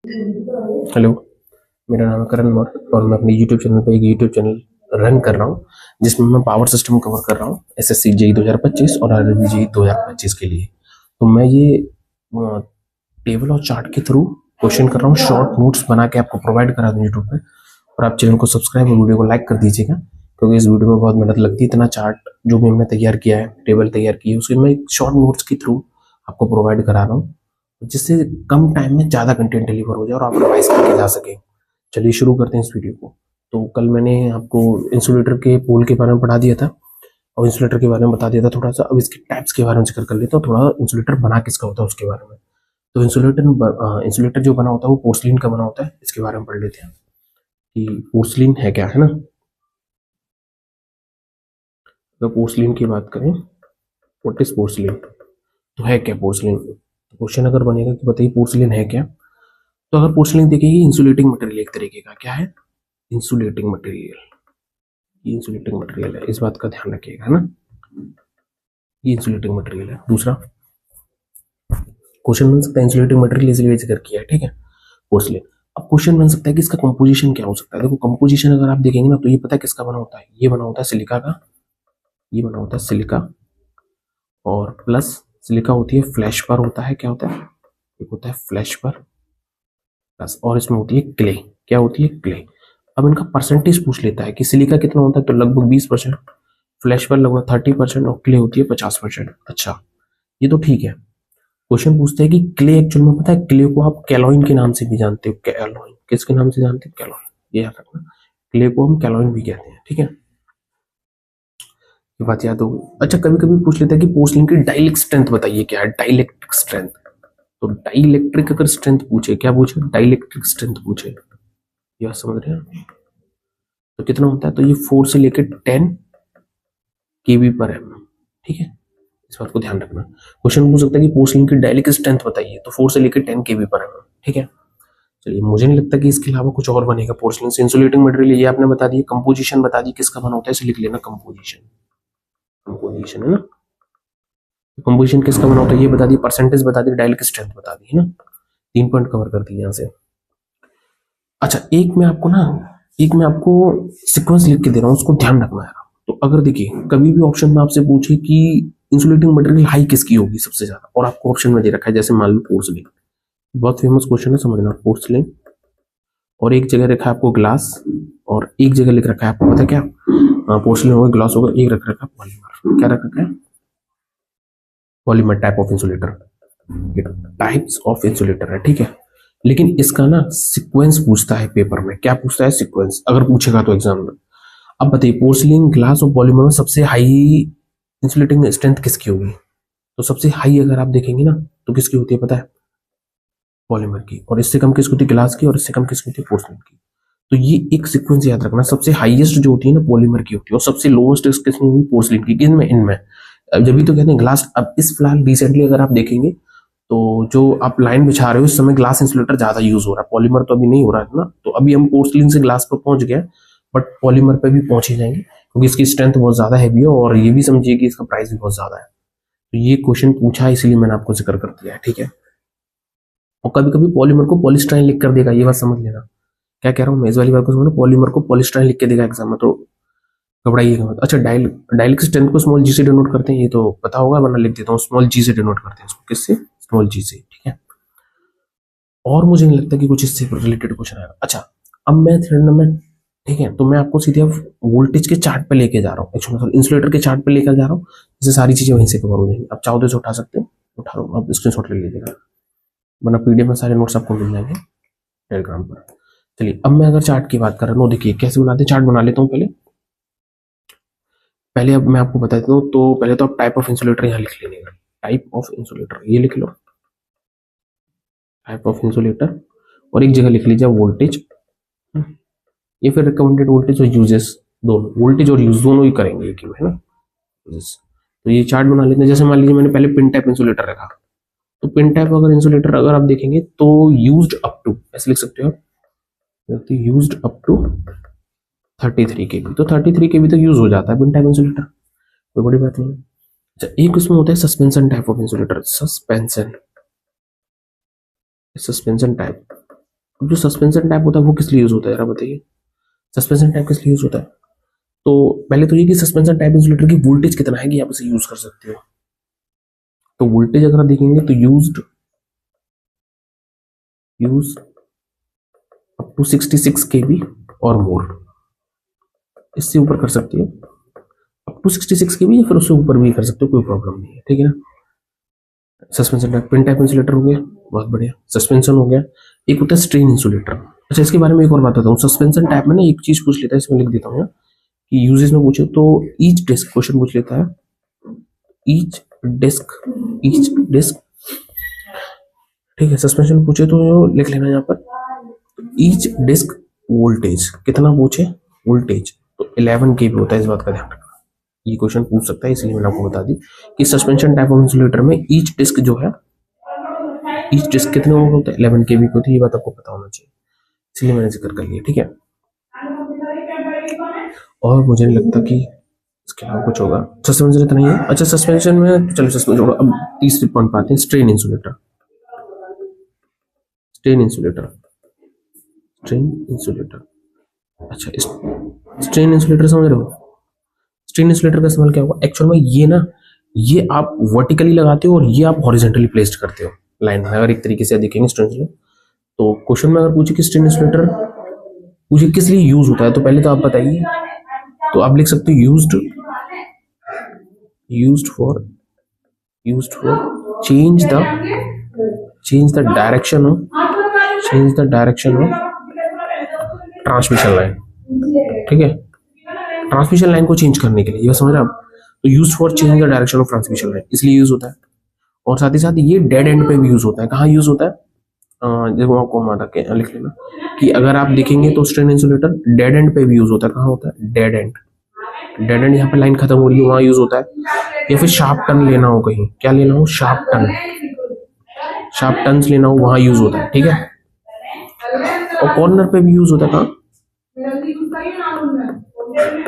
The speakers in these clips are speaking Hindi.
हेलो, मेरा नाम है करण मौर्य और मैं अपने यूट्यूब चैनल पे एक यूट्यूब चैनल रन कर रहा हूँ जिसमें मैं पावर सिस्टम कवर कर रहा हूँ एसएससी जेई 2025 और आरआरबी जेई 2025 के लिए। तो मैं ये टेबल और चार्ट के थ्रू क्वेश्चन कर रहा हूँ, शॉर्ट नोट्स बना के आपको प्रोवाइड करा दूँ यूट्यूब पे। और आप चैनल को सब्सक्राइब और वीडियो को लाइक कर दीजिएगा, क्योंकि इस वीडियो में बहुत मेहनत लगती है। इतना चार्ट जो भी हमने तैयार किया है, टेबल तैयार की है, उसके मैं शॉर्ट नोट्स के थ्रू आपको प्रोवाइड करा रहा हूँ, जिससे कम टाइम में ज़्यादा कंटेंट डिलीवर हो जाए और आप रिवाइज करके जा सके। चलिए शुरू करते हैं इस वीडियो को। तो कल मैंने आपको इंसुलेटर के पोल के बारे में पढ़ा दिया था और इंसुलेटर के बारे में बता दिया था थोड़ा सा। अब इसके टाइप्स के बारे में जिक्र कर लेता हूँ, थोड़ा इंसुलेटर बना किसका होता है उसके बारे में। तो इंसुलेटर जो बना होता है वो पोर्सलिन का बना होता है। इसके बारे में पढ़ लेते हैं कि पोर्सलिन है क्या, है ना। अगर पोर्सलिन की बात करें, व्हाट इज पोर्सलिन, तो है क्या पोर्सलिन। क्वेश्चन अगर बनेगा कि बताइए पोर्सलिन है क्या, तो अगर पोर्सलिन देखिए इंसुलेटिंग मटेरियल एक तरीके का क्या है, इंसुलेटिंग मटेरियल। ये इंसुलेटिंग मटेरियल है, इस बात का ध्यान रखिएगा ना। ये इंसुलेटिंग मटेरियल है। दूसरा क्वेश्चन बन सकता है इंसुलेटिंग मटेरियल इसलिए जिक्र किया है, ठीक है, पोर्सलिन। अब क्वेश्चन बन सकता है कि इसका कंपोजिशन क्या हो सकता है। देखो कंपोजिशन अगर आप देखेंगे ना, तो ये पता है किसका बना होता है, ये बना होता है सिलिका का। ये बना होता है सिलिका, और प्लस सिलिका होती है फ्लैश पर, होता है क्या होता है, एक होता है फ्लैश पर प्लस, और इसमें होती है क्ले। क्या होती है, क्ले। अब इनका परसेंटेज पूछ लेता है कि सिलिका कितना होता है, तो लगभग 20%, फ्लैश पर लगभग 30% और क्ले होती है 50%। अच्छा, ये तो ठीक है। क्वेश्चन पूछते हैं कि क्ले एक्चुअल में, पता है क्ले को आप कैलोइन के नाम से भी जानते हो। कैलोइन किसके नाम से जानते हो, कैलोइन, ये याद रखना। क्ले को हम कैलोइन भी कहते हैं, ठीक है, ये बात याद होगी। अच्छा, कभी कभी पूछ लेता है कि पोर्सलिन की डाइलेक्ट्रिक स्ट्रेंथ बताइए, क्या है डाइलेक्ट्रिक स्ट्रेंथ। तो डाइलेक्ट्रिक अगर स्ट्रेंथ पूछे, क्या पूछे, डाइलेक्ट्रिक स्ट्रेंथ पूछे, ये बात समझ रहे हैं। तो कितना होता है, तो ये 4 से लेकर 10 केवी पर एम, ठीक है, इस बात को ध्यान रखना। क्वेश्चन पूछ सकता है कि पोर्सलिन की डाइलेक्ट्रिक स्ट्रेंथ बताइए, तो 4 से लेकर 10 केवी पर एम, ठीक है। चलिए, मुझे नहीं लगता कि इसके अलावा कुछ और बनेगा। पोर्सलिन से इंसुलेटिंग मटेरियल ये आपने बता दिया, कंपोजिशन बता दी किसका बना होता है, इसे लिख लेना कंपोजिशन। कंपोजिशन है ना, कंपोजिशन किसका बना होता है ये बता दी, परसेंटेज बता दी, डाइलेक्ट्रिक स्ट्रेंथ बता दी, है ना। 3 पॉइंट कवर कर दिए यहाँ से। अच्छा, एक मैं आपको सीक्वेंस लिख के दे रहा हूँ, उसको ध्यान रखना है। तो अगर देखिए कभी भी ऑप्शन में आपसे पूछे कि इंसुलेटिंग मटेरियल हाई किसकी होगी सबसे ज्यादा, और आपको ऑप्शन में दे रखा है जैसे मान लो पोर्सलिन, बहुत फेमस क्वेश्चन है, समझना, पोर्सलिन, और एक जगह रखा है आपको ग्लास, और एक जगह लिख रखा है आपको पता क्या, पोर्सलिन होगा, ग्लास होगा, एक रख रखा है पॉलीमर। क्या रख रखा है, polymer type of insulator, types of insulator है, ठीक है। लेकिन इसका ना सीक्वेंस पूछता है पेपर में, क्या पूछता है, सीक्वेंस अगर पूछेगा तो एग्जाम में। अब बताइए पोर्सलिन, ग्लास और पॉलीमर में सबसे हाई इंसुलेटिंग स्ट्रेंथ किसकी होगी, तो सबसे हाई अगर आप देखेंगे ना तो किसकी होती है पता है, पॉलीमर की, और इससे कम किसकी होती है, ग्लास की, और इससे कम किसकी होती है, पोर्सलिन की। तो ये एक सीक्वेंस याद रखना, सबसे हाईएस्ट जो होती है ना पॉलीमर की होती है, और सबसे लोएस्ट किसमें होगी, पोर्सलिन की। किसमें, इनमें। अब जब भी तो कहते हैं ग्लास। अब इस फिलहाल रिसेंटली अगर आप देखेंगे तो जो आप लाइन बिछा रहे हो इस समय ग्लास इंसुलेटर ज्यादा यूज हो रहा है, पॉलीमर तो अभी नहीं हो रहा है ना। तो अभी हम पोर्सलिन से ग्लास पर पहुंच गए, बट पॉलीमर पे भी पहुंच ही जाएंगे, क्योंकि इसकी स्ट्रेंथ बहुत ज्यादा हैवी है, और ये भी समझिए कि इसका प्राइस भी बहुत ज्यादा है। तो ये क्वेश्चन पूछा है इसलिए मैंने आपको जिक्र कर दिया है, ठीक है। और कभी कभी पॉलीमर को पॉलिस्टाइन लिख कर देगा, ये बात समझ लेना। क्या कह रहा हूँ मैं, इस वाली बात को समझना, पॉलीमर को पॉलिस्टाइन लिख के देगा एग्जाम में, तो घबराइएगा मत। अच्छा, डाइलेक्ट्रिक स्ट्रेंथ को स्मॉल जी से डिनोट करते हैं, ये तो पता होगा, वरना लिख देता हूँ, स्मॉल जी से डिनोट करते हैं इसको, किससे, स्मॉल जी से, ठीक है। और मुझे नहीं लगता कि कुछ इससे रिलेटेड क्वेश्चन आएगा। अच्छा, अब मैं थ्रेड में, ठीक है, तो मैं आपको सीधे अब वोल्टेज के चार्ट पे लेके जा रहा हूँ, एक्चुअली इंसुलेटर के चार्ट पे लेकर जा रहा हूँ, जिससे सारी चीजें वहीं से कवर हो जाएंगी। आप चाहो तो इसे उठा सकते हो, उठा लो, आप स्क्रीनशॉट ले लीजिएगा, वरना पीडीएफ में सारे नोट्स आपको मिल जाएंगे टेलीग्राम पर। चलिए, अब मैं अगर चार्ट की बात कर रहा हूँ, देखिए कैसे बनाते हैं, चार्ट बना लेता हूँ पहले। अब मैं आपको बता देता हूँ, तो पहले तो आप टाइप ऑफ इंसुलेटर यहाँ लिख लीजिएगा, टाइप ऑफ इंसुलेटर ये लिख लो, टाइप ऑफ इंसुलेटर, और एक जगह लिख लीजिए वोल्टेज, ये फिर रिकमेंडेड वोल्टेज और यूजेस, दोनों वोल्टेज और यूज दोनों ही करेंगे एक ही में, है ना। तो ये चार्ट बना लेते हैं। जैसे मान लीजिए मैंने पहले पिन टाइप इंसुलेटर रखा, तो पिन टाइप अगर इंसुलेटर अगर आप देखेंगे तो यूज्ड अप टू, ऐसे लिख सकते हो आप, यूज्ड अप टू 33 केबी, तो 33 केबी तक यूज हो जाता है पिन टाइप इंसुलेटर, कोई बड़ी बात नहीं है। अच्छा, एक उसमें होता है suspension type of insulator, suspension, suspension type, अब जो सस्पेंशन टैप होता है वो किस लिए यूज होता है, जरा बताइए, सस्पेंशन टैप किस लिए यूज होता है? तो पहले तो ये कि सस्पेंशन टैप इंसुलेटर की वोल्टेज कितना है कि आप इसे यूज कर सकते हो। तो वोल्टेज अगर आप देखेंगे तो यूज अप टू 66 kV और मोर, इससे ऊपर कर सकते हो अप टू 66 kV, या फिर उससे ऊपर भी कर सकते हो, कोई प्रॉब्लम नहीं है, ठीक है ना। Suspension type pin type insulator हो गया, बहुत बढ़िया, सस्पेंशन हो गया। एक होता है स्ट्रेन इंसुलेटर। अच्छा, इसके बारे में एक और बात बताता हूँ। सस्पेंशन टाइप में ना एक चीज पूछ लेता है, इसमें लिख देता हूँ कि यूजेस में पूछे तो ईच डिस्क क्वेश्चन पूछ लेता है, ईच डिस्क, ठीक है। सस्पेंशन पूछे तो लिख लेना यहाँ पर ईच डिस्क वोल्टेज कितना पूछे, वोल्टेज तो 11 kV होता है, इस बात का ध्यान रखना। ये क्वेश्चन पूछ सकता है, इसलिए मैंने आपको बता दी कि सस्पेंशन टाइप ऑफ इंसुलेटर में ईच डिस्क जो है, ईच डिस्क कितने ओम होता है, 11 kV को, थी ये बात आपको पता होना चाहिए, इसलिए मैंने जिक्र कर लिया, ठीक है। और मुझे नहीं लगता कि इसके अलावा कुछ होगा। सस्पेंशन इतना ही है। अच्छा, सस्पेंशन में चलो सस्पेंशन छोड़ो, अब तीसरे पॉइंट पाते हैं, strain insulator. Strain insulator, strain insulator. अच्छा, स्ट्रेन इंसुलेटर समझ रहे हो? स्ट्रेन इंसुलेटर का इस्तेमाल क्या होगा एक्चुअल में, ये ना, ये आप वर्टिकली लगाते हो और ये आप हॉरिजॉन्टली प्लेस्ड करते हो लाइन में। अगर एक तरीके से देखेंगे स्ट्रेन इंसुलेटर, तो क्वेश्चन में अगर पूछे कि स्ट्रेन इंसुलेटर पूछे किस लिए यूज होता है, तो पहले तो आप बताइए, तो आप लिख सकते हो used for change the direction of transmission line, ठीक है, ट्रांसमिशन लाइन को चेंज करने के लिए, ये समझ रहे हैं आप। तो use for change the direction of transmission line इसलिए यूज होता है। और साथ ही साथ ये डेड एंड पे भी यूज होता है। कहाँ यूज होता है, जब आपको हमारा लिख लेना कि अगर आप देखेंगे तो स्ट्रेन इंसुलेटर डेड एंड पे भी यूज होता है। कहाँ होता है, डेड एंड, यहाँ पे लाइन खत्म हो रही है वहां यूज होता है। या फिर शार्प टर्न लेना हो, कहीं क्या लेना हो, शार्प टर्न्स लेना हो, वहां यूज होता है, ठीक है। और कॉर्नर पे भी यूज होता है। कहाँ,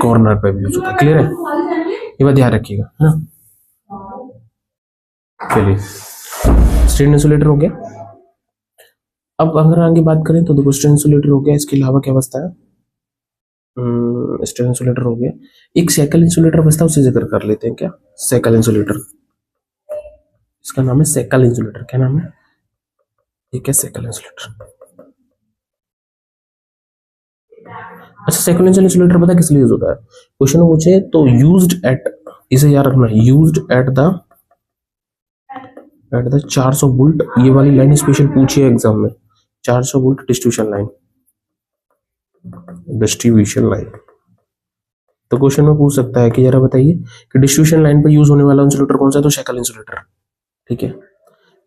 कॉर्नर पे भी यूज होता है, क्लियर है, ये बात ध्यान रखिएगा, है ना। चलिए, स्ट्रेन इंसुलेटर हो गया। अब अगर आगे बात करें तो देखो, स्ट्रेन इंसुलेटर हो गया, इसके अलावा क्या बचता है, स्ट्रेन इंसुलेटर हो गया, एक सेकल इंसुलेटर बचता है, उसे जिक्र कर लेते हैं। क्या, सेकल इंसुलेटर, इसका नाम है सेकल इंसुलेटर। क्या नाम है, एक है सेकल इंसुलेटर। अच्छा, सेकल इंसुलेटर पता किस लिए यूज होता है, क्वेश्चन पूछे तो यूज्ड एट, इसे याद रखना, यूज्ड एट द 400 वोल्ट, ये वाली लाइन स्पेशल पूछी है एग्जाम में, 400 वोल्ट डिस्ट्रीब्यूशन लाइन। तो क्वेश्चन में पूछ सकता है कि जरा बताइए कि डिस्ट्रीब्यूशन लाइन पर यूज होने वाला इंसुलेटर कौन सा है, तो सेकल इंसुलेटर, ठीक है।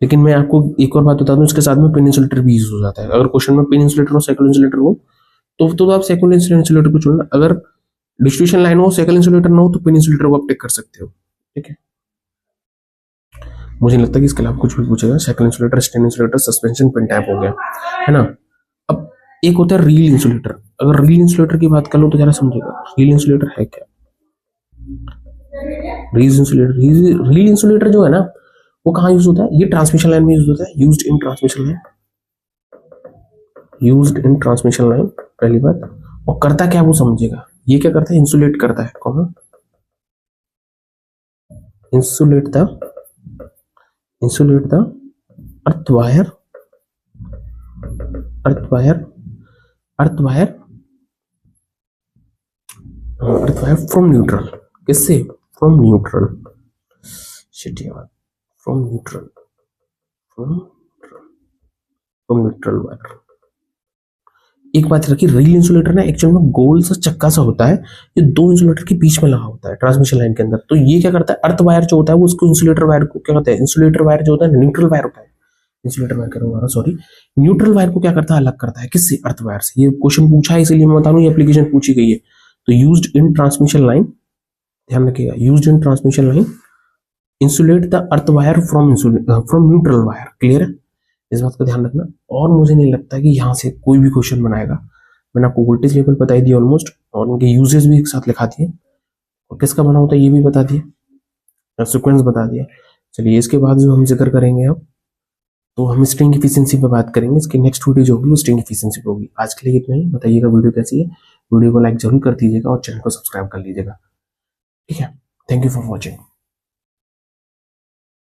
लेकिन मैं आपको एक और बात बता दूं, इसके साथ में पिन इंसुलेटर भी यूज हो जाता है। अगर क्वेश्चन में पिन इंसुलेटर और सेकल इंसुलेटर हो तो आप सेकल इंसुलेटर को चुनना। अगर डिस्ट्रीब्यूशन लाइन हो, सेकल इंसुलेटर ना हो, तो पिन इंसुलेटर को आप टिक कर सकते हो, ठीक है। मुझे नहीं लगता कि इसके अलावा कुछ भी पूछेगा। Shekel insulator, strain insulator, suspension, pin tap हो गया, है ना। अब एक होता है रील इंसुलेटर। अगर रील इंसुलेटर की बात कर लो तो जरा समझेगा, रील इंसुलेटर है क्या। रील इंसुलेटर जो है ना, वो कहाँ यूज होता है, ये ट्रांसमिशन लाइन में यूज होता है, यूज्ड इन ट्रांसमिशन लाइन, पहली बात। और करता क्या वो समझेगा, ये क्या करता है, इंसुलेट करता है। कौन, insulate the earth wire from neutral, किससे, from neutral, from neutral wire. एक बात रखिए, रील इंसुलेटर ना एक्चुअल में गोल सा चक्का सा होता है, ये दो इंसुलेटर के बीच में लगा होता है ट्रांसमिशन लाइन के अंदर। तो ये क्या करता है, अर्थ वायर जो होता है वो उसको इंसुलेटर वायर को क्या कहते हैं, इंसुलेटर वायर जो होता है न्यूट्रल वायर होता है, इंसुलेटर वायर कह रहा हूँ, सॉरी, न्यूट्रल वायर को क्या करता है, अलग करता है, किससे, अर्थ वायर से। ये क्वेश्चन पूछा है इसीलिए मैं बता रहा हूँ, ये एप्लीकेशन पूछी गई है। तो यूज्ड इन ट्रांसमिशन लाइन, ध्यान रखिएगा, used in transmission line insulate the earth wire from neutral wire, clear है, इस बात का ध्यान रखना। और मुझे नहीं लगता कि यहाँ से कोई भी क्वेश्चन बनाएगा। मैंने आपको वोल्टेज लेवल बता दी ऑलमोस्ट, और उनके यूजेस भी एक साथ लिखा दिए, और किसका बना होता है ये भी बता दिया, सीक्वेंस बता दिया। चलिए, इसके बाद जो हम जिक्र करेंगे अब तो हम स्ट्रिंग इफिशिएंसी पे बात करेंगे। इसकी नेक्स्ट वीडियो जो होगी वो स्ट्रिंग इफिशिएंसी पे होगी। आज के लिए इतना ही। बताइएगा वीडियो कैसी है, वीडियो को लाइक जरूर कर दीजिएगा और चैनल को सब्सक्राइब कर लीजिएगा। ठीक है, थैंक यू फॉर वॉचिंग।